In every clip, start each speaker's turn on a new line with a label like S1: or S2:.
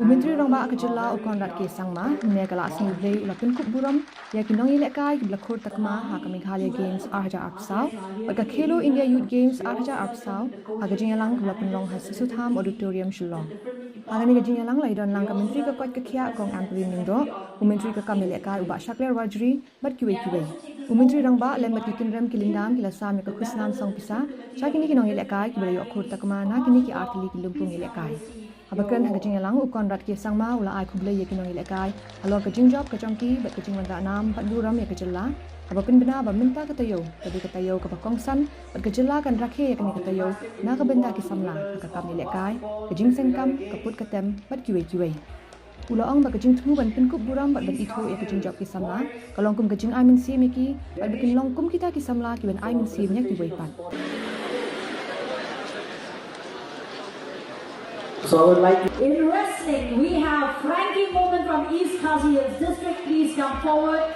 S1: Umentri rongba akajala ukonrat ke sangma Meghalaya Games ula Pynkup burom yakinong ilekai blakhur takma haka Meghalaya Games arja arpsau baka Khelo India Youth Games arja arpsau haga jingalang ula penlong hasutham auditorium shulong haga ni jingalang laidon lang ka menteri ka kot ka khia kong ampri ningdo umentri ka kamilekai uba shakler wajri bat kiwe umentri rongba lembat kikinrem kilindam kilasa me ka khusnam song pisa shakini kinong ilekai kibele yokhur takma na kini ki artili kilumpung ilekai Abakan hagajing lang ukon rat ke sangma ula ai khuble yakinong ilekai alor kajing job kajongki bat kajing manda nam pat buram ya kajalla abapin bina ba minta katayo tabi katayo ka bakongsan bat kajalla kan rakhe yakni katayo na ka benda ki samla ka kam ilekai kajing sengkam kaput katem bat kiwe ula ong ba kajing thu ban Pynkup buram bat ithu ya kajing job ki samla kalong kum kajing ai min si meki bat bikin long kum kita ki samla ki ban ai min si nyak ki pat
S2: So I would like to...
S3: In wrestling, we have ranking moment from East Kashmir District. Please come forward.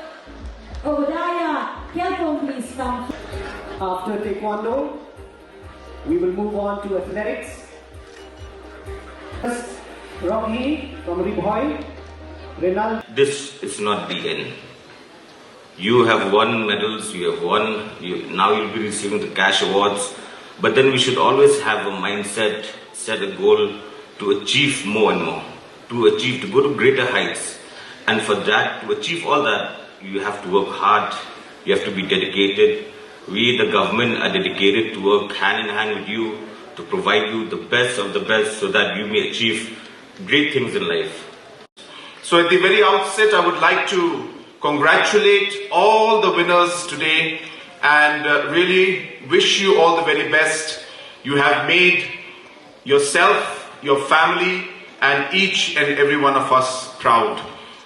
S3: Obadiah Khelo, please come.
S2: After Taekwondo, we will move on to athletics. First, Rocky from Ribhoy. Renal.
S4: This is not the end. You have won medals, you have won, now you'll be receiving the cash awards. But then we should always have a mindset, set a goal to achieve more and more, to go to greater heights. And for that, to achieve all that, you have to work hard, you have to be dedicated. We, the government, are dedicated to work hand in hand with you to provide you the best of the best so that you may achieve great things in life.
S5: So at the very outset, I would like to congratulate all the winners today and really wish you all the very best. You have made yourself, your family, and each and every one of us proud.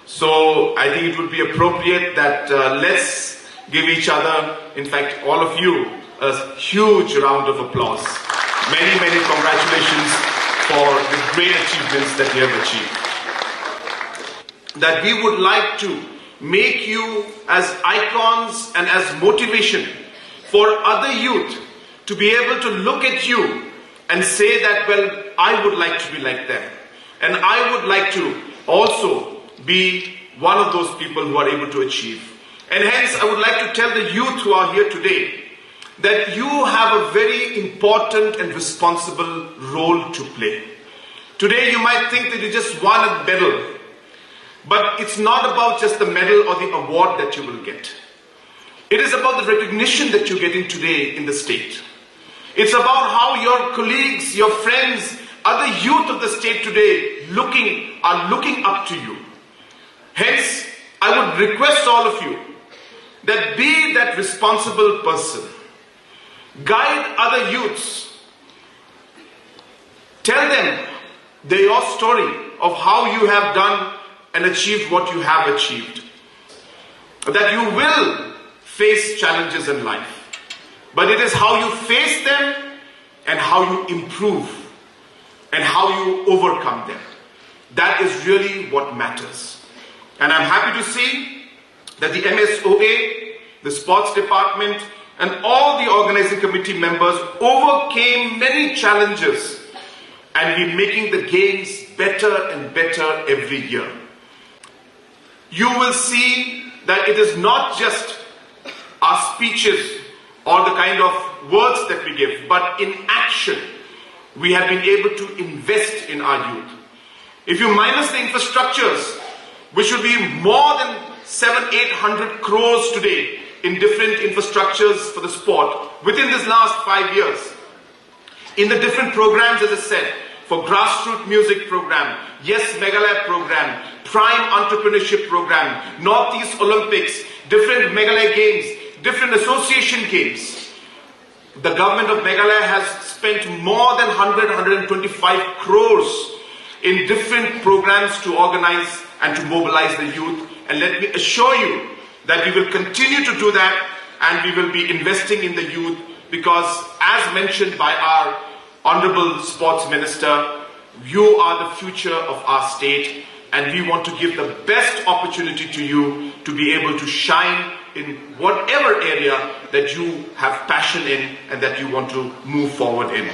S5: So I think it would be appropriate that let's give each other, in fact all of you, a huge round of applause. Many, many congratulations for the great achievements that you have achieved. That we would like to make you as icons and as motivation for other youth to be able to look at you and say that, well, I would like to be like them. And I would like to also be one of those people who are able to achieve. And hence, I would like to tell the youth who are here today that you have a very important and responsible role to play. Today, you might think that you just won a medal, but it's not about just the medal or the award that you will get. It is about the recognition that you're getting today in the state. It's about how your colleagues, your friends, other youth of the state today are looking up to you. Hence, I would request all of you that be that responsible person. Guide other youths. Tell them your story of how you have done and achieved what you have achieved. That you will face challenges in life. But it is how you face them and how you improve and how you overcome them. That is really what matters. And I'm happy to see that the MSOA, the sports department, and all the organizing committee members overcame many challenges and we're making the games better and better every year. You will see that it is not just our speeches or the kind of words that we give, but in action, we have been able to invest in our youth. If you minus the infrastructures, which should be more than 700-800 crores today in different infrastructures for the sport within this last 5 years, in the different programs, as I said, for grassroots music program, Yes Meghalaya program, Prime Entrepreneurship program, Northeast Olympics, different Meghalaya Games, different association games. The government of Meghalaya has spent more than 125 crores in different programs to organize and to mobilize the youth. And let me assure you that we will continue to do that and we will be investing in the youth because, as mentioned by our Honorable Sports Minister, you are the future of our state and we want to give the best opportunity to you to be able to shine in whatever area that you have passion in and that you want to move forward in.